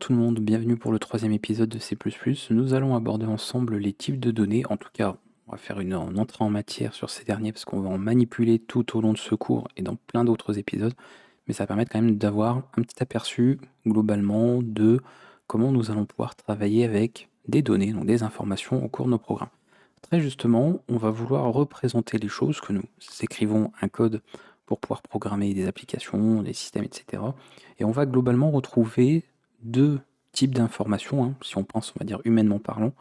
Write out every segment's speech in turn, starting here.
tout le monde, bienvenue pour le troisième épisode de C++. Nous allons aborder ensemble les types de données. En tout cas, on va faire une entrée en matière sur ces derniers parce qu'on va en manipuler tout au long de ce cours et dans plein d'autres épisodes. Mais ça va permettre quand même d'avoir un petit aperçu globalement de comment nous allons pouvoir travailler avec des données, donc des informations au cours de nos programmes. Très justement, on va vouloir représenter les choses, que nous écrivons un code pour pouvoir programmer des applications, des systèmes, etc. Et on va globalement retrouver deux types d'informations, hein, si on pense, on va dire humainement parlant,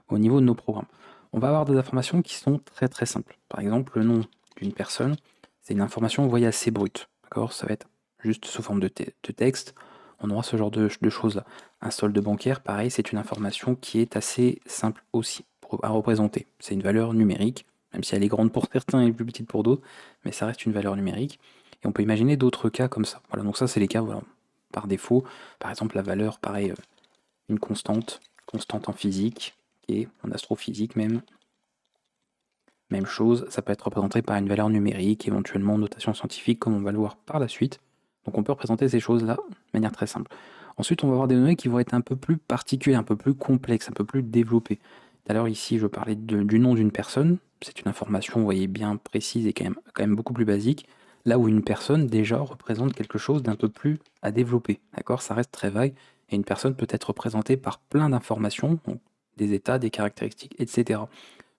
au niveau de nos programmes. On va avoir des informations qui sont très très simples. Par exemple, le nom d'une personne, c'est une information, vous voyez, assez brute. D'accord. Ça va être juste sous forme de texte. On aura ce genre de choses-là. Un solde bancaire, pareil, c'est une information qui est assez simple aussi à représenter. C'est une valeur numérique, même si elle est grande pour certains et plus petite pour d'autres, mais ça reste une valeur numérique. Et on peut imaginer d'autres cas comme ça. Voilà, donc ça c'est les cas voilà, par défaut. Par exemple, la valeur, pareil, une constante en physique, et en astrophysique même. Même chose, ça peut être représenté par une valeur numérique, éventuellement en notation scientifique, comme on va le voir par la suite. Donc on peut représenter ces choses-là de manière très simple. Ensuite, on va avoir des données qui vont être un peu plus particulières, un peu plus complexes, un peu plus développées. Tout à l'heure, ici, je parlais du nom d'une personne. C'est une information, vous voyez, bien précise et quand même beaucoup plus basique. Là où une personne, déjà, représente quelque chose d'un peu plus à développer. D'accord. Ça reste très vague. Et une personne peut être représentée par plein d'informations, des états, des caractéristiques, etc.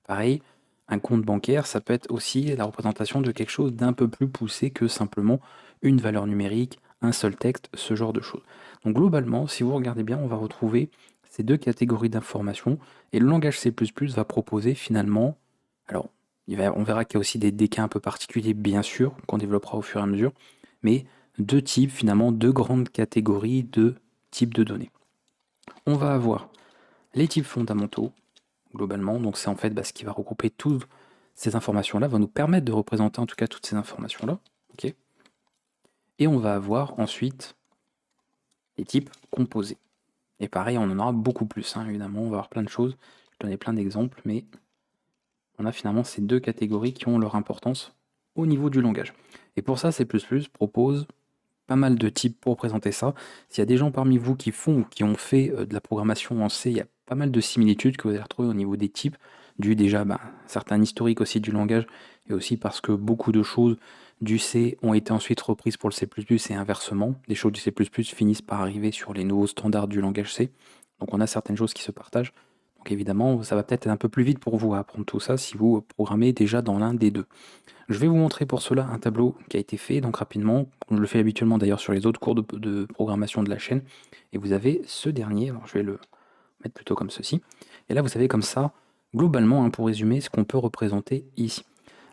Pareil, un compte bancaire, ça peut être aussi la représentation de quelque chose d'un peu plus poussé que simplement une valeur numérique, un seul texte, ce genre de choses. Donc globalement, si vous regardez bien, on va retrouver ces deux catégories d'informations, et le langage C++ va proposer finalement, alors on verra qu'il y a aussi des cas un peu particuliers bien sûr, qu'on développera au fur et à mesure, mais deux types finalement, deux grandes catégories de types de données. On va avoir les types fondamentaux, globalement, donc c'est en fait ce qui va regrouper toutes ces informations-là, va nous permettre de représenter en tout cas toutes ces informations-là. Okay. Et on va avoir ensuite les types composés. Et pareil, on en aura beaucoup plus, hein, évidemment, on va avoir plein de choses, je vais donner plein d'exemples, mais on a finalement ces deux catégories qui ont leur importance au niveau du langage. Et pour ça, C++ propose pas mal de types pour présenter ça. S'il y a des gens parmi vous qui font ou qui ont fait de la programmation en C, il y a pas mal de similitudes que vous allez retrouver au niveau des types, dû déjà à certains historiques aussi du langage, et aussi parce que beaucoup de choses du C ont été ensuite reprises pour le C++ et inversement. Des choses du C++ finissent par arriver sur les nouveaux standards du langage C. Donc on a certaines choses qui se partagent. Donc évidemment, ça va peut-être être un peu plus vite pour vous à apprendre tout ça si vous programmez déjà dans l'un des deux. Je vais vous montrer pour cela un tableau qui a été fait, donc rapidement, je le fais habituellement d'ailleurs sur les autres cours de programmation de la chaîne, et vous avez ce dernier, alors je vais le mettre plutôt comme ceci, et là vous avez comme ça, globalement, hein, pour résumer, ce qu'on peut représenter ici.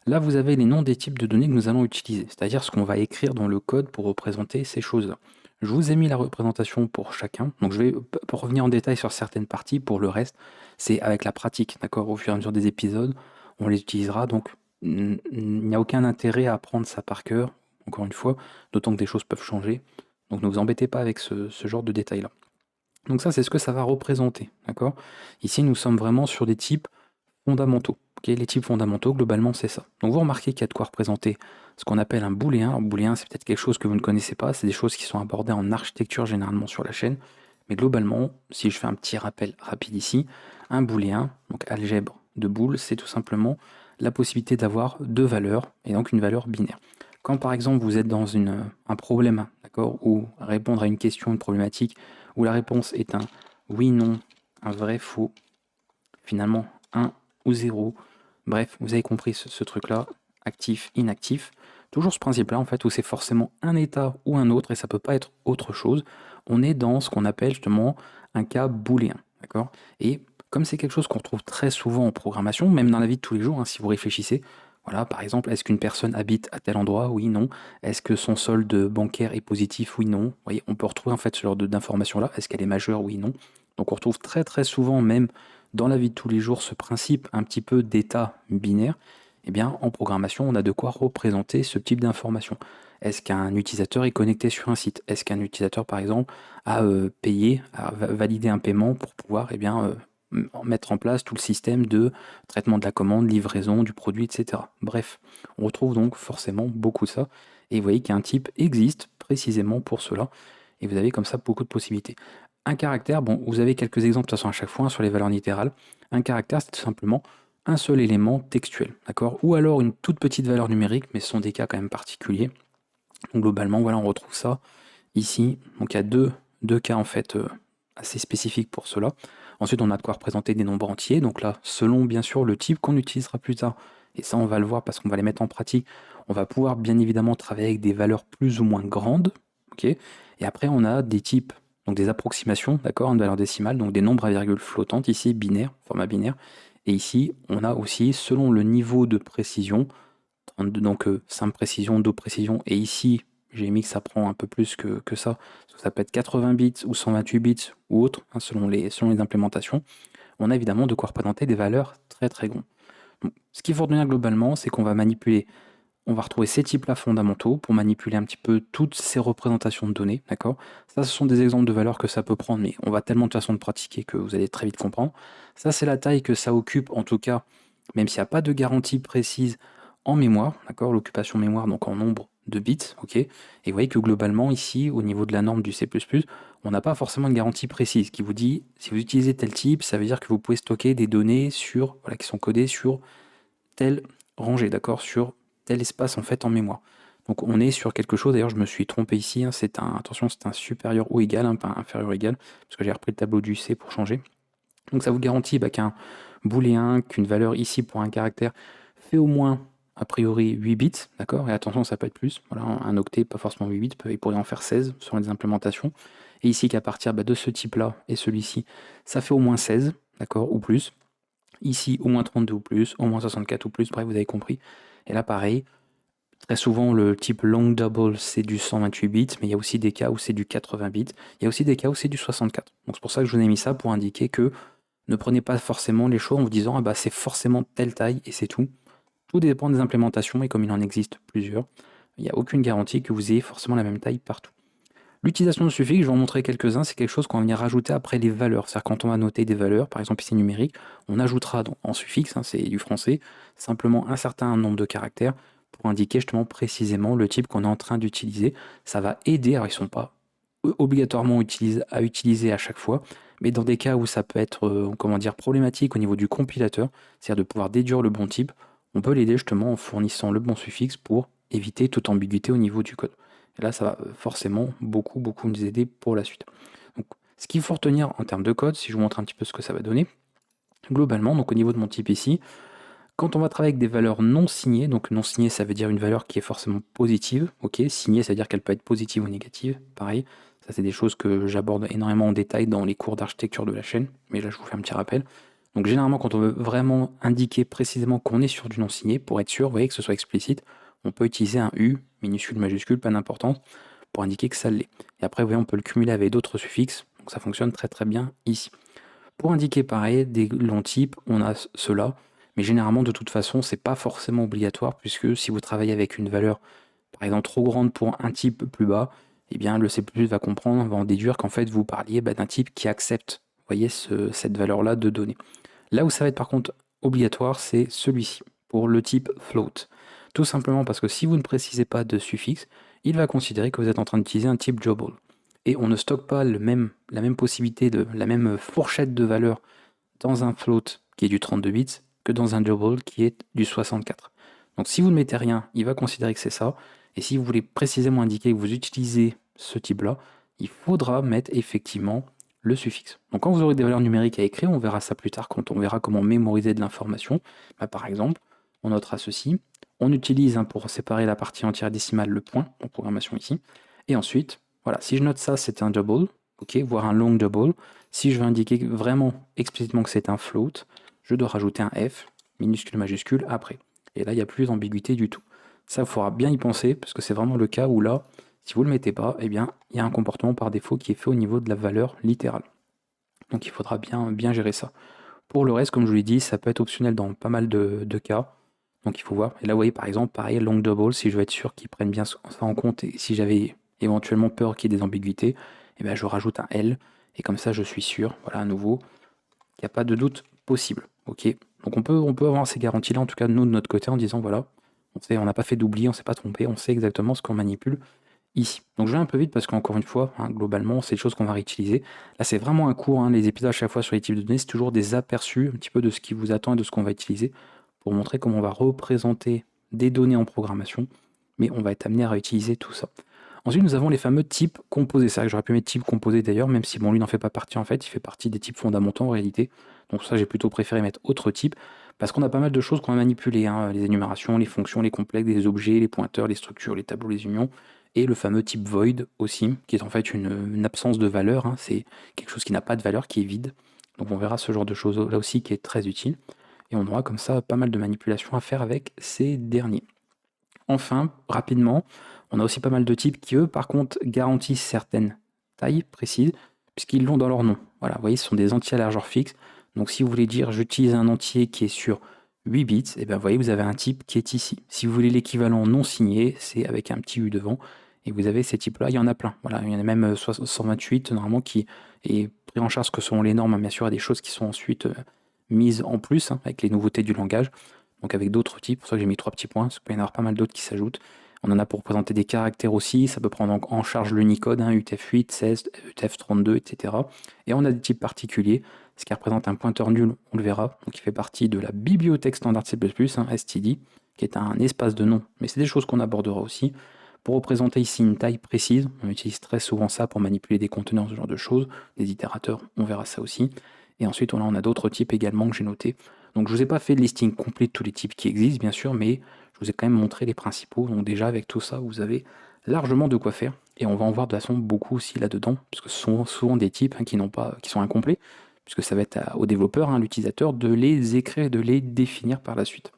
Là vous avez les noms des types de données que nous allons utiliser, c'est-à-dire ce qu'on va écrire dans le code pour représenter ces choses-là. Je vous ai mis la représentation pour chacun, donc je vais pas revenir en détail sur certaines parties, pour le reste, c'est avec la pratique, d'accord, au fur et à mesure des épisodes, on les utilisera, donc il n'y a aucun intérêt à apprendre ça par cœur, encore une fois, d'autant que des choses peuvent changer. Donc ne vous embêtez pas avec ce genre de détails-là. Donc ça, c'est ce que ça va représenter, d'accord. Ici, nous sommes vraiment sur des types fondamentaux. Okay, les types fondamentaux, globalement, c'est ça. Donc vous remarquez qu'il y a de quoi représenter ce qu'on appelle un booléen. Un booléen, c'est peut-être quelque chose que vous ne connaissez pas, c'est des choses qui sont abordées en architecture généralement sur la chaîne. Mais globalement, si je fais un petit rappel rapide ici, un booléen, donc algèbre de booles, c'est tout simplement la possibilité d'avoir deux valeurs, et donc une valeur binaire. Quand par exemple vous êtes dans un problème, d'accord, ou répondre à une question, une problématique, où la réponse est un oui, non, un vrai, faux, finalement 1 ou 0, bref, vous avez compris ce truc-là, actif, inactif, toujours ce principe-là en fait, où c'est forcément un état ou un autre, et ça peut pas être autre chose, on est dans ce qu'on appelle justement un cas booléen, d'accord. Et comme c'est quelque chose qu'on retrouve très souvent en programmation, même dans la vie de tous les jours, hein, si vous réfléchissez, voilà, par exemple, est-ce qu'une personne habite à tel endroit? Oui, non. Est-ce que son solde bancaire est positif? Oui, non. Vous voyez, on peut retrouver en fait ce genre d'informations-là. Est-ce qu'elle est majeure? Oui, non. Donc on retrouve très très souvent, même dans la vie de tous les jours, ce principe un petit peu d'état binaire. Eh bien, en programmation, on a de quoi représenter ce type d'information. Est-ce qu'un utilisateur est connecté sur un site? Est-ce qu'un utilisateur, par exemple, a payé, a validé un paiement pour pouvoir mettre en place tout le système de traitement de la commande, livraison du produit, etc. Bref, on retrouve donc forcément beaucoup de ça. Et vous voyez qu'un type existe précisément pour cela. Et vous avez comme ça beaucoup de possibilités. Un caractère, bon, vous avez quelques exemples de toute façon à chaque fois hein, sur les valeurs littérales. Un caractère, c'est tout simplement un seul élément textuel, d'accord? Ou alors une toute petite valeur numérique, mais ce sont des cas quand même particuliers. Donc globalement, voilà, on retrouve ça ici. Donc il y a deux cas en fait assez spécifiques pour cela. Ensuite, on a de quoi représenter des nombres entiers. Donc là, selon bien sûr le type qu'on utilisera plus tard, et ça on va le voir parce qu'on va les mettre en pratique, on va pouvoir bien évidemment travailler avec des valeurs plus ou moins grandes. Ok. Et après, on a des types, donc des approximations, d'accord, une valeur décimale, donc des nombres à virgule flottantes, ici binaire, format binaire. Et ici, on a aussi, selon le niveau de précision, donc simple précision, double précision, et ici, j'ai mis que ça prend un peu plus que ça. Ça peut être 80 bits ou 128 bits ou autre, hein, selon les implémentations. On a évidemment de quoi représenter des valeurs très très grandes. Donc, ce qu'il faut retenir globalement, c'est qu'on va manipuler, on va retrouver ces types-là fondamentaux pour manipuler un petit peu toutes ces représentations de données, d'accord? Ça, ce sont des exemples de valeurs que ça peut prendre, mais on va tellement de façon de pratiquer que vous allez très vite comprendre. Ça, c'est la taille que ça occupe, en tout cas, même s'il n'y a pas de garantie précise en mémoire, d'accord? L'occupation mémoire, donc en nombre de bits, ok? Et vous voyez que globalement, ici, au niveau de la norme du C++, on n'a pas forcément une garantie précise qui vous dit, si vous utilisez tel type, ça veut dire que vous pouvez stocker des données sur, voilà, qui sont codées sur telle rangée, d'accord? Sur tel espace en fait en mémoire. Donc on est sur quelque chose, d'ailleurs je me suis trompé ici, hein, attention c'est un supérieur ou égal, hein, pas inférieur ou égal, parce que j'ai repris le tableau du C pour changer. Donc ça vous garantit qu'un booléen, qu'une valeur ici pour un caractère fait au moins a priori 8 bits, d'accord? Et attention, ça peut être plus, voilà, un octet, pas forcément 8 bits, il pourrait en faire 16 sur les implémentations. Et ici qu'à partir de ce type-là et celui-ci, ça fait au moins 16, d'accord, ou plus. Ici, au moins 32 ou plus, au moins 64 ou plus, bref, vous avez compris. Et là, pareil, très souvent, le type long double, c'est du 128 bits, mais il y a aussi des cas où c'est du 80 bits. Il y a aussi des cas où c'est du 64. Donc c'est pour ça que je vous ai mis ça pour indiquer que ne prenez pas forcément les choses en vous disant ah bah c'est forcément telle taille et c'est tout. Tout dépend des implémentations et comme il en existe plusieurs, il n'y a aucune garantie que vous ayez forcément la même taille partout. L'utilisation de suffixe, je vais en montrer quelques-uns, c'est quelque chose qu'on va venir rajouter après les valeurs. C'est-à-dire quand on va noter des valeurs, par exemple ici numérique, on ajoutera donc, en suffixe, hein, c'est du français, simplement un certain nombre de caractères pour indiquer justement précisément le type qu'on est en train d'utiliser. Ça va aider, alors ils ne sont pas obligatoirement à utiliser à chaque fois, mais dans des cas où ça peut être comment dire, problématique au niveau du compilateur, c'est-à-dire de pouvoir déduire le bon type, on peut l'aider justement en fournissant le bon suffixe pour éviter toute ambiguïté au niveau du code. Et là, ça va forcément beaucoup nous aider pour la suite. Donc, ce qu'il faut retenir en termes de code, si je vous montre un petit peu ce que ça va donner, globalement, donc au niveau de mon type ici, quand on va travailler avec des valeurs non signées, donc non signées, ça veut dire une valeur qui est forcément positive, ok, signée, ça veut dire qu'elle peut être positive ou négative, pareil, ça c'est des choses que j'aborde énormément en détail dans les cours d'architecture de la chaîne, mais là je vous fais un petit rappel. Donc généralement, quand on veut vraiment indiquer précisément qu'on est sur du non signé, pour être sûr, vous voyez, que ce soit explicite, on peut utiliser un U, minuscule, majuscule, pas d'importance, pour indiquer que ça l'est. Et après, vous voyez, on peut le cumuler avec d'autres suffixes, donc ça fonctionne très très bien ici. Pour indiquer pareil des longs types, on a cela, mais généralement de toute façon, c'est pas forcément obligatoire, puisque si vous travaillez avec une valeur, par exemple, trop grande pour un type plus bas, eh bien le C++ va comprendre, va en déduire qu'en fait vous parliez d'un type qui accepte, vous voyez, cette valeur-là de données. Là où ça va être par contre obligatoire, c'est celui-ci, pour le type float. Tout simplement parce que si vous ne précisez pas de suffixe, il va considérer que vous êtes en train d'utiliser un type jobble. Et on ne stocke pas la même possibilité, la même fourchette de valeur dans un float qui est du 32 bits que dans un jobble qui est du 64. Donc si vous ne mettez rien, il va considérer que c'est ça. Et si vous voulez précisément indiquer que vous utilisez ce type-là, il faudra mettre effectivement le suffixe. Donc quand vous aurez des valeurs numériques à écrire, on verra ça plus tard quand on verra comment mémoriser de l'information. Par exemple, on notera ceci. On utilise pour séparer la partie entière décimale le point en programmation ici. Et ensuite, voilà, si je note ça, c'est un double, ok, voire un long double. Si je veux indiquer vraiment explicitement que c'est un float, je dois rajouter un F, minuscule, majuscule, après. Et là, il n'y a plus d'ambiguïté du tout. Ça, il faudra bien y penser, parce que c'est vraiment le cas où là, si vous ne le mettez pas, eh bien, il y a un comportement par défaut qui est fait au niveau de la valeur littérale. Donc il faudra bien gérer ça. Pour le reste, comme je vous l'ai dit, ça peut être optionnel dans pas mal de cas. Donc il faut voir. Et là, vous voyez, par exemple, pareil, long double, si je veux être sûr qu'ils prennent bien ça en compte, et si j'avais éventuellement peur qu'il y ait des ambiguïtés, eh bien, je rajoute un L, et comme ça, je suis sûr, voilà, à nouveau, qu'il n'y a pas de doute possible. Ok. Donc on peut avoir ces garanties-là, en tout cas, nous, de notre côté, en disant, voilà, on n'a pas fait d'oubli, on ne s'est pas trompé, on sait exactement ce qu'on manipule ici. Donc je vais un peu vite parce qu'encore une fois, globalement, c'est des choses qu'on va réutiliser. Là, c'est vraiment un cours, les épisodes à chaque fois sur les types de données, c'est toujours des aperçus un petit peu de ce qui vous attend et de ce qu'on va utiliser pour montrer comment on va représenter des données en programmation, mais on va être amené à réutiliser tout ça. Ensuite, nous avons les fameux types composés. C'est vrai que j'aurais pu mettre type composé d'ailleurs, même si bon, lui n'en fait pas partie en fait, il fait partie des types fondamentaux en réalité. Donc ça, j'ai plutôt préféré mettre autre type, parce qu'on a pas mal de choses qu'on va manipuler, les énumérations, les fonctions, les complexes, les objets, les pointeurs, les structures, les tableaux, les unions, et le fameux type void aussi, qui est en fait une absence de valeur, c'est quelque chose qui n'a pas de valeur, qui est vide. Donc on verra ce genre de choses là aussi qui est très utile, et on aura comme ça pas mal de manipulations à faire avec ces derniers. Enfin, rapidement, on a aussi pas mal de types qui, eux, par contre, garantissent certaines tailles précises, puisqu'ils l'ont dans leur nom. Voilà, vous voyez, ce sont des entiers à largeur fixe. Donc si vous voulez dire j'utilise un entier qui est sur 8 bits, et bien vous voyez, vous avez un type qui est ici. Si vous voulez l'équivalent non signé, c'est avec un petit U devant. Et vous avez ces types-là, il y en a plein. Voilà, il y en a même 128 normalement qui est pris en charge, que selon les normes, bien sûr, il y a des choses qui sont ensuite mises en plus avec les nouveautés du langage. Donc avec d'autres types, pour ça que j'ai mis 3 petits points, parce qu'il peut y en avoir pas mal d'autres qui s'ajoutent. On en a pour représenter des caractères aussi, ça peut prendre en charge l'Unicode, UTF-8, 16, UTF-32, etc. Et on a des types particuliers, ce qui représente un pointeur nul, on le verra, donc il fait partie de la bibliothèque standard C++, STD, qui est un espace de nom, mais c'est des choses qu'on abordera aussi. Pour représenter ici une taille précise, on utilise très souvent ça pour manipuler des conteneurs, ce genre de choses, des itérateurs, on verra ça aussi. Et ensuite, on a d'autres types également que j'ai notés. Donc je ne vous ai pas fait le listing complet de tous les types qui existent, bien sûr, mais je vous ai quand même montré les principaux. Donc déjà, avec tout ça, vous avez largement de quoi faire. Et on va en voir de toute façon beaucoup aussi là-dedans, parce que ce sont souvent des types qui sont incomplets, puisque ça va être au développeur, l'utilisateur, de les écrire et de les définir par la suite.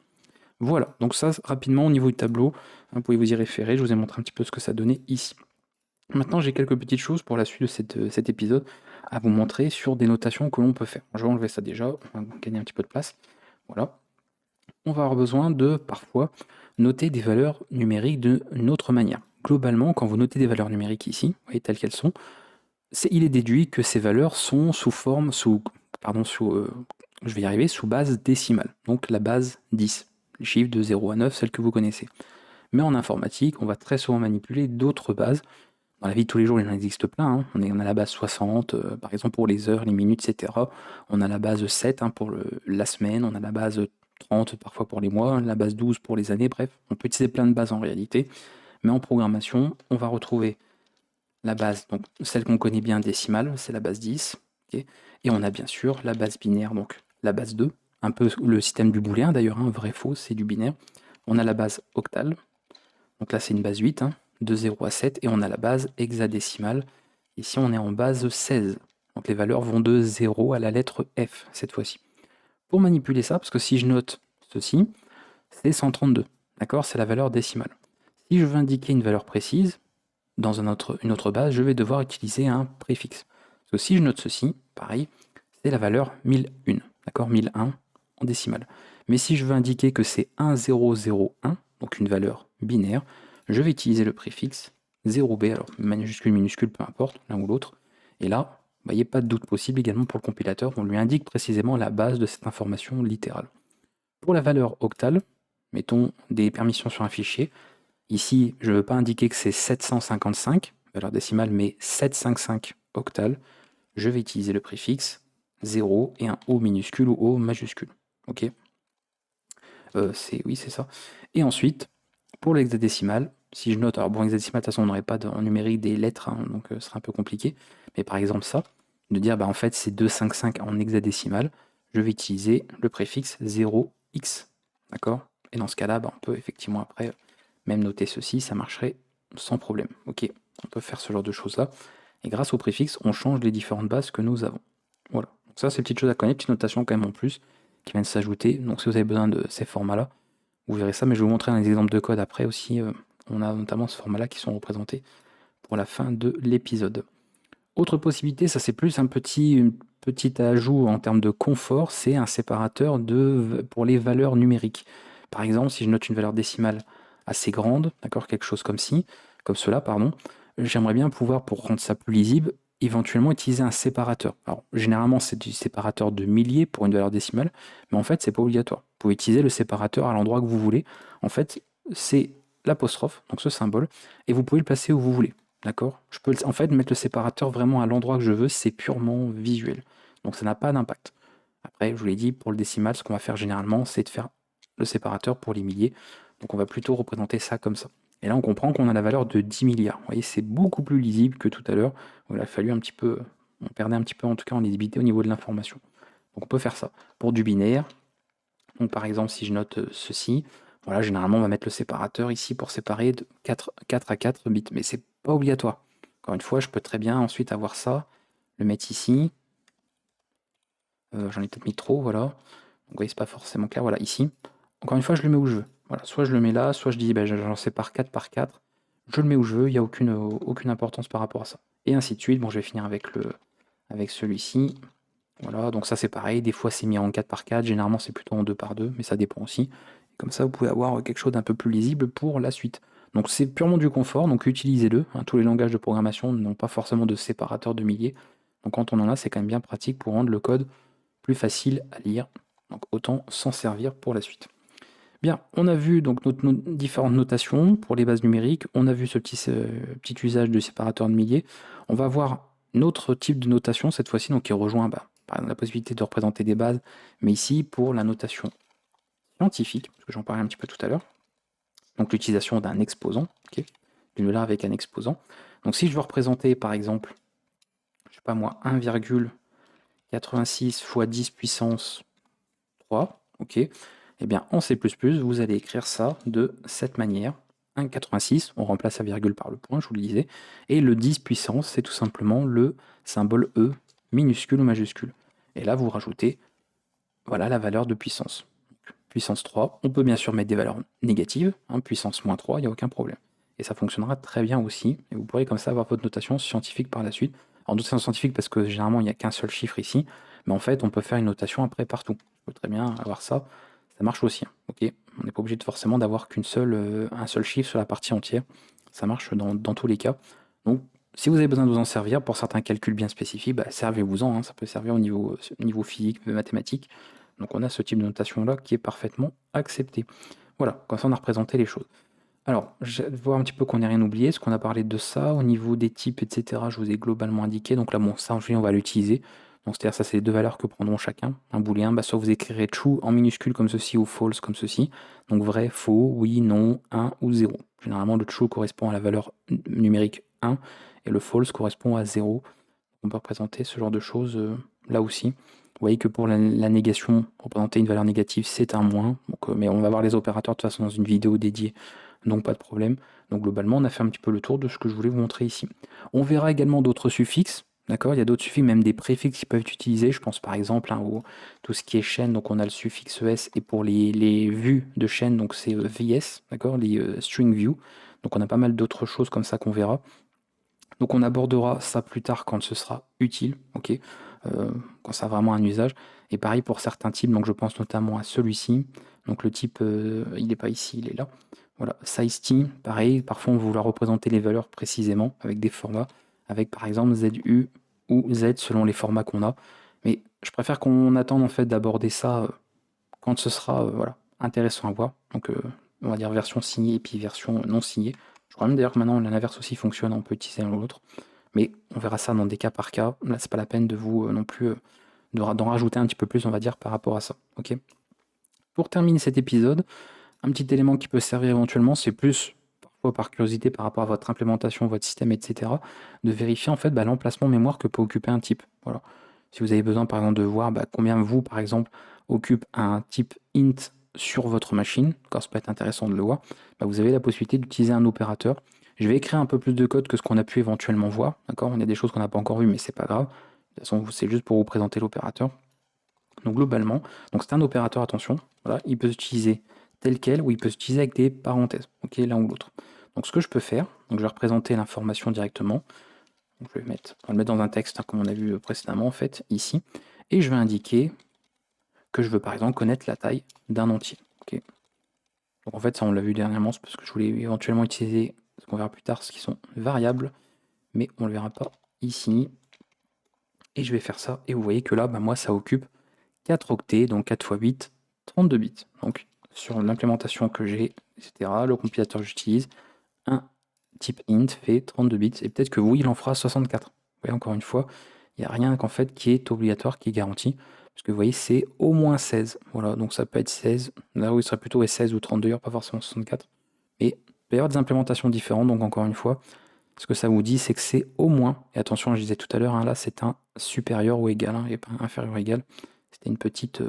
Voilà, donc ça, rapidement, au niveau du tableau, vous pouvez vous y référer. Je vous ai montré un petit peu ce que ça donnait ici. Maintenant, j'ai quelques petites choses pour la suite de cet épisode à vous montrer sur des notations que l'on peut faire. Je vais enlever ça déjà, on va gagner un petit peu de place. Voilà. On va avoir besoin de, parfois, noter des valeurs numériques d'une autre manière. Globalement, quand vous notez des valeurs numériques ici, vous voyez telles qu'elles sont, il est déduit que ces valeurs sont sous base décimale, donc la base 10, les chiffres de 0 à 9, celles que vous connaissez. Mais en informatique, on va très souvent manipuler d'autres bases. Dans la vie de tous les jours, il en existe plein. On a la base 60, par exemple pour les heures, les minutes, etc. On a la base 7 pour la semaine, on a la base 30 parfois pour les mois, la base 12 pour les années, bref. On peut utiliser plein de bases en réalité. Mais en programmation, on va retrouver la base, donc celle qu'on connaît bien décimale, c'est la base 10. Okay, et on a bien sûr la base binaire, donc la base 2, un peu le système du booléen d'ailleurs, vrai, faux, c'est du binaire. On a la base octale, donc là c'est une base 8, de 0 à 7, et on a la base hexadécimale. Ici on est en base 16, donc les valeurs vont de 0 à la lettre F cette fois-ci. Pour manipuler ça, parce que si je note ceci, c'est 132, d'accord, c'est la valeur décimale. Si je veux indiquer une valeur précise, dans une autre base, je vais devoir utiliser un préfixe. Parce que si je note ceci, pareil, c'est la valeur 1001, d'accord, 1001 en décimale. Mais si je veux indiquer que c'est 1001, donc une valeur binaire, je vais utiliser le préfixe 0b, alors majuscule, minuscule, peu importe, l'un ou l'autre. Et là, il n'y a pas de doute possible également pour le compilateur, on lui indique précisément la base de cette information littérale. Pour la valeur octale, mettons des permissions sur un fichier. Ici, je ne veux pas indiquer que c'est 755, valeur décimale, mais 755 octales. Je vais utiliser le préfixe 0 et un O minuscule ou O majuscule. Ok, oui, c'est ça. Et ensuite, pour l'hexadécimal, si je note, alors bon, hexadécimal, de toute façon, on n'aurait pas en numérique des lettres, donc ce serait un peu compliqué. Mais par exemple, ça, de dire, en fait, c'est 255 en hexadécimal, je vais utiliser le préfixe 0x. D'accord. Et dans ce cas-là, on peut effectivement après même noter ceci, ça marcherait sans problème. Ok, on peut faire ce genre de choses-là. Et grâce au préfixe, on change les différentes bases que nous avons. Voilà. Donc ça, c'est une petite chose à connaître, petite notation quand même en plus, qui vient de s'ajouter. Donc si vous avez besoin de ces formats-là, vous verrez ça, mais je vais vous montrer un exemple de code après aussi. On a notamment ce format-là qui sont représentés pour la fin de l'épisode. Autre possibilité, ça c'est plus un petit ajout en termes de confort, c'est un séparateur pour les valeurs numériques. Par exemple, si je note une valeur décimale assez grande, d'accord, quelque chose comme cela, pardon, j'aimerais bien pouvoir, pour rendre ça plus lisible, éventuellement utiliser un séparateur. Alors, généralement, c'est du séparateur de milliers pour une valeur décimale, mais en fait, c'est pas obligatoire. Vous pouvez utiliser le séparateur à l'endroit que vous voulez. En fait, c'est l'apostrophe, donc ce symbole, et vous pouvez le placer où vous voulez. D'accord? Je peux en fait mettre le séparateur vraiment à l'endroit que je veux, c'est purement visuel. Donc ça n'a pas d'impact. Après, je vous l'ai dit, pour le décimal, ce qu'on va faire généralement, c'est de faire le séparateur pour les milliers. Donc on va plutôt représenter ça comme ça. Et là, on comprend qu'on a la valeur de 10 milliards. Vous voyez, c'est beaucoup plus lisible que tout à l'heure, où il a fallu un petit peu, on perdait un petit peu en tout cas en lisibilité au niveau de l'information. Donc on peut faire ça. Pour du binaire, donc par exemple, si je note ceci, voilà, généralement, on va mettre le séparateur ici pour séparer de 4 à 4 bits. Mais c'est pas obligatoire. Encore une fois, je peux très bien ensuite avoir ça, le mettre ici. J'en ai peut-être mis trop, voilà. Donc, vous voyez, c'est pas forcément clair. Voilà, ici. Encore une fois, je le mets où je veux. Voilà, soit je le mets là, soit je dis, j'en sépare 4 par 4. Je le mets où je veux, il n'y a aucune importance par rapport à ça. Et ainsi de suite. Bon, je vais finir avec celui-ci. Voilà, donc ça c'est pareil. Des fois, c'est mis en 4 par 4. Généralement, c'est plutôt en 2 par 2, mais ça dépend aussi. Comme ça, vous pouvez avoir quelque chose d'un peu plus lisible pour la suite. Donc, c'est purement du confort, donc utilisez-le. Hein. Tous les langages de programmation n'ont pas forcément de séparateur de milliers. Donc, quand on en a, c'est quand même bien pratique pour rendre le code plus facile à lire. Donc autant s'en servir pour la suite. Bien, on a vu donc nos différentes notations pour les bases numériques. On a vu ce petit usage de séparateur de milliers. On va voir un autre type de notation cette fois-ci, donc qui rejoint par exemple, la possibilité de représenter des bases, mais ici pour la notation scientifique, parce que j'en parlais un petit peu tout à l'heure. Donc l'utilisation d'un exposant, d'une valeur avec un exposant. Donc si je veux représenter par exemple, je sais pas moi, 1,86 fois 10 puissance 3, ok. Eh bien, en C++, vous allez écrire ça de cette manière. 1,86, on remplace la virgule par le point, je vous le disais. Et le 10 puissance, c'est tout simplement le symbole E, minuscule ou majuscule. Et là, vous rajoutez, voilà, la valeur de puissance. Puissance 3, on peut bien sûr mettre des valeurs négatives, puissance moins 3, il n'y a aucun problème. Et ça fonctionnera très bien aussi, et vous pourrez comme ça avoir votre notation scientifique par la suite. Alors notation scientifique parce que généralement il n'y a qu'un seul chiffre ici, mais en fait on peut faire une notation après partout. On peut très bien avoir ça, ça marche aussi. Ok, on n'est pas obligé forcément d'avoir un seul chiffre sur la partie entière, ça marche dans tous les cas. Donc si vous avez besoin de vous en servir pour certains calculs bien spécifiques, servez-vous-en, ça peut servir au niveau physique, mathématique. Donc on a ce type de notation-là qui est parfaitement accepté. Voilà, comme ça on a représenté les choses. Alors, je vais voir un petit peu qu'on n'ait rien oublié, est-ce qu'on a parlé de ça, au niveau des types, etc. Je vous ai globalement indiqué, donc là, bon, ça, on va l'utiliser. Donc c'est-à-dire ça, c'est les deux valeurs que prendront chacun. Un booléen, soit vous écrirez true en minuscule comme ceci ou false comme ceci. Donc vrai, faux, oui, non, 1 ou 0. Généralement, le true correspond à la valeur numérique 1 et le false correspond à 0. On peut représenter ce genre de choses là aussi. Vous voyez que pour la négation, représenter une valeur négative, c'est un moins. Donc, mais on va voir les opérateurs de toute façon dans une vidéo dédiée, donc pas de problème. Donc globalement, on a fait un petit peu le tour de ce que je voulais vous montrer ici. On verra également d'autres suffixes. D'accord, il y a d'autres suffixes, même des préfixes qui peuvent être utilisés. Je pense par exemple au tout ce qui est chaîne, donc on a le suffixe s, et pour les vues de chaîne, donc c'est vs, d'accord, les string view. Donc on a pas mal d'autres choses comme ça qu'on verra. Donc on abordera ça plus tard quand ce sera utile, ok, quand ça a vraiment un usage. Et pareil pour certains types, donc je pense notamment à celui-ci. Donc le type, il n'est pas ici, il est là. Voilà, size_t, pareil, parfois on va vouloir représenter les valeurs précisément avec des formats, avec par exemple ZU ou Z selon les formats qu'on a. Mais je préfère qu'on attende en fait d'aborder ça quand ce sera voilà, intéressant à voir. Donc on va dire version signée et puis version non signée. Je crois même d'ailleurs que maintenant l'inverse aussi fonctionne, on peut utiliser l'un ou l'autre. Mais on verra ça dans des cas par cas. Là, c'est pas la peine de vous non plus d'en rajouter un petit peu plus, on va dire, par rapport à ça. Ok. Pour terminer cet épisode, un petit élément qui peut servir éventuellement, c'est plus parfois par curiosité par rapport à votre implémentation, votre système, etc., de vérifier en fait l'emplacement mémoire que peut occuper un type. Voilà. Si vous avez besoin par exemple de voir combien vous, par exemple, occupe un type int sur votre machine, quand ça peut être intéressant de le voir, vous avez la possibilité d'utiliser un opérateur. Je vais écrire un peu plus de code que ce qu'on a pu éventuellement voir, d'accord. On a des choses qu'on n'a pas encore vues, mais c'est pas grave. De toute façon, c'est juste pour vous présenter l'opérateur. Donc globalement, c'est un opérateur, attention, voilà, il peut s'utiliser tel quel ou il peut s'utiliser avec des parenthèses, ok, l'un ou l'autre. Donc ce que je peux faire, je vais représenter l'information directement. Donc, on va le mettre dans un texte comme on a vu précédemment en fait, ici, et je vais indiquer que je veux par exemple connaître la taille d'un entier. Ok. Donc en fait ça on l'a vu dernièrement, c'est parce que je voulais éventuellement utiliser, ce qu'on verra plus tard, ce qui sont variables, mais on ne le verra pas ici. Et je vais faire ça, et vous voyez que là, moi ça occupe 4 octets, donc 4 x 8, 32 bits. Donc sur l'implémentation que j'ai, etc., le compilateur que j'utilise, un type int fait 32 bits, et peut-être que vous, il en fera 64. Vous voyez, encore une fois, il n'y a rien qu'en fait qui est obligatoire, qui est garanti, parce que vous voyez, c'est au moins 16. Voilà, donc ça peut être 16, là où il serait plutôt 16 ou 32, pas forcément 64. Mais il peut y avoir des implémentations différentes, donc encore une fois, ce que ça vous dit, c'est que c'est au moins, et attention, je disais tout à l'heure, hein, là c'est un supérieur ou égal, et pas un inférieur ou égal. C'était une petite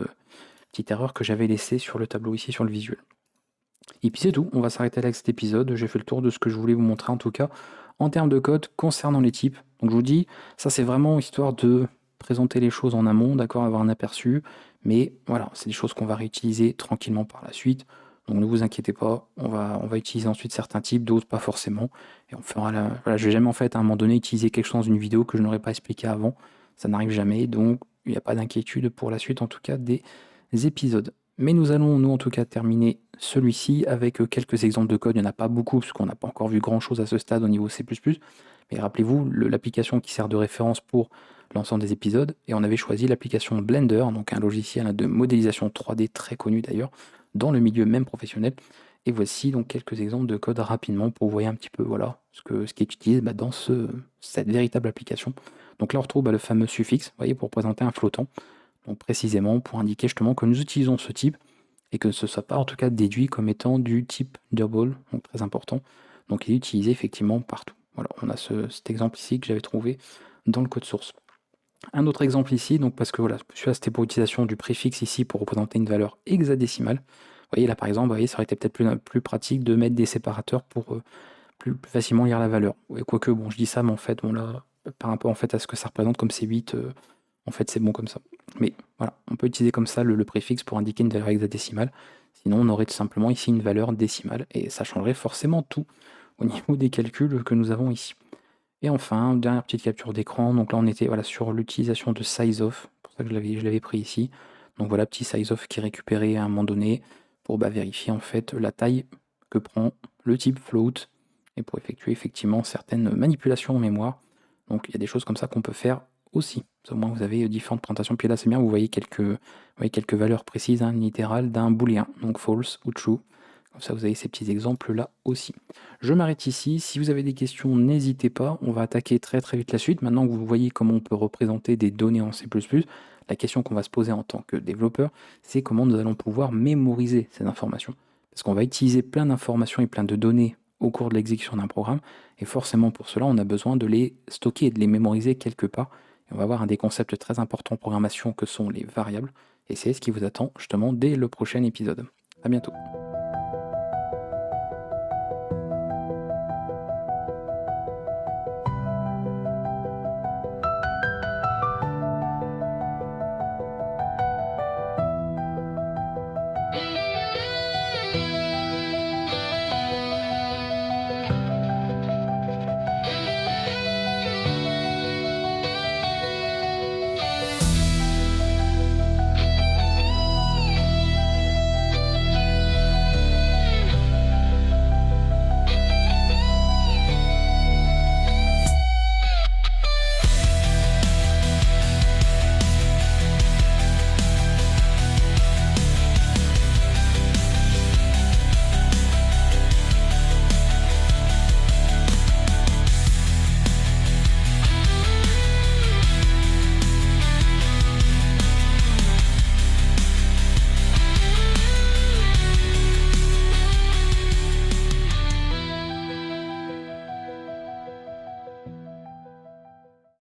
erreur que j'avais laissée sur le tableau ici, sur le visuel. Et puis c'est tout, on va s'arrêter là avec cet épisode. J'ai fait le tour de ce que je voulais vous montrer en tout cas en termes de code concernant les types. Donc je vous dis, ça c'est vraiment histoire de présenter les choses en amont, d'accord, avoir un aperçu. Mais voilà, c'est des choses qu'on va réutiliser tranquillement par la suite. Donc ne vous inquiétez pas, on va utiliser ensuite certains types, d'autres pas forcément. Et on fera la... Voilà, je vais jamais en fait à un moment donné utiliser quelque chose dans une vidéo que je n'aurais pas expliqué avant. Ça n'arrive jamais, donc il n'y a pas d'inquiétude pour la suite en tout cas des épisodes. Mais nous allons, nous en tout cas, terminer celui-ci avec quelques exemples de code. Il n'y en a pas beaucoup, parce qu'on n'a pas encore vu grand-chose à ce stade au niveau C++. Mais rappelez-vous, l'application qui sert de référence pour l'ensemble des épisodes, et on avait choisi l'application Blender, donc un logiciel de modélisation 3D très connu d'ailleurs, dans le milieu même professionnel. Et voici donc quelques exemples de code rapidement pour vous voyez un petit peu voilà, ce qui est utilisé dans cette véritable application. Donc là on retrouve le fameux suffixe, vous voyez, pour présenter un flottant. Donc précisément pour indiquer justement que nous utilisons ce type et que ce ne soit pas en tout cas déduit comme étant du type double, donc très important. Donc il est utilisé effectivement partout. Voilà, on a cet exemple ici que j'avais trouvé dans le code source. Un autre exemple ici, donc parce que voilà, celui-là c'était pour l'utilisation du préfixe ici pour représenter une valeur hexadécimale. Vous voyez là par exemple, vous voyez, ça aurait été peut-être plus pratique de mettre des séparateurs pour plus facilement lire la valeur. Et quoique bon je dis ça, mais en fait bon là, par rapport en fait à ce que ça représente comme c'est 8, en fait c'est bon comme ça. Mais voilà, on peut utiliser comme ça le préfixe pour indiquer une valeur hexadécimale. Sinon, on aurait tout simplement ici une valeur décimale et ça changerait forcément tout au niveau des calculs que nous avons ici. Et enfin, dernière petite capture d'écran. Donc là, on était voilà, sur l'utilisation de sizeof. Pour ça que je l'avais pris ici. Donc voilà, petit sizeof qui est récupéré à un moment donné pour vérifier en fait la taille que prend le type float et pour effectuer effectivement certaines manipulations en mémoire. Donc il y a des choses comme ça qu'on peut faire aussi. Au moins vous avez différentes présentations. Puis là c'est bien, vous voyez quelques valeurs précises, littérales d'un booléen, donc false ou true. Comme ça vous avez ces petits exemples là aussi. Je m'arrête ici. Si vous avez des questions, n'hésitez pas. On va attaquer très très vite la suite. Maintenant que vous voyez comment on peut représenter des données en C++, la question qu'on va se poser en tant que développeur, c'est comment nous allons pouvoir mémoriser ces informations. Parce qu'on va utiliser plein d'informations et plein de données au cours de l'exécution d'un programme. Et forcément pour cela, on a besoin de les stocker et de les mémoriser quelque part. Et on va voir un des concepts très importants en programmation que sont les variables. Et c'est ce qui vous attend justement dès le prochain épisode. A bientôt.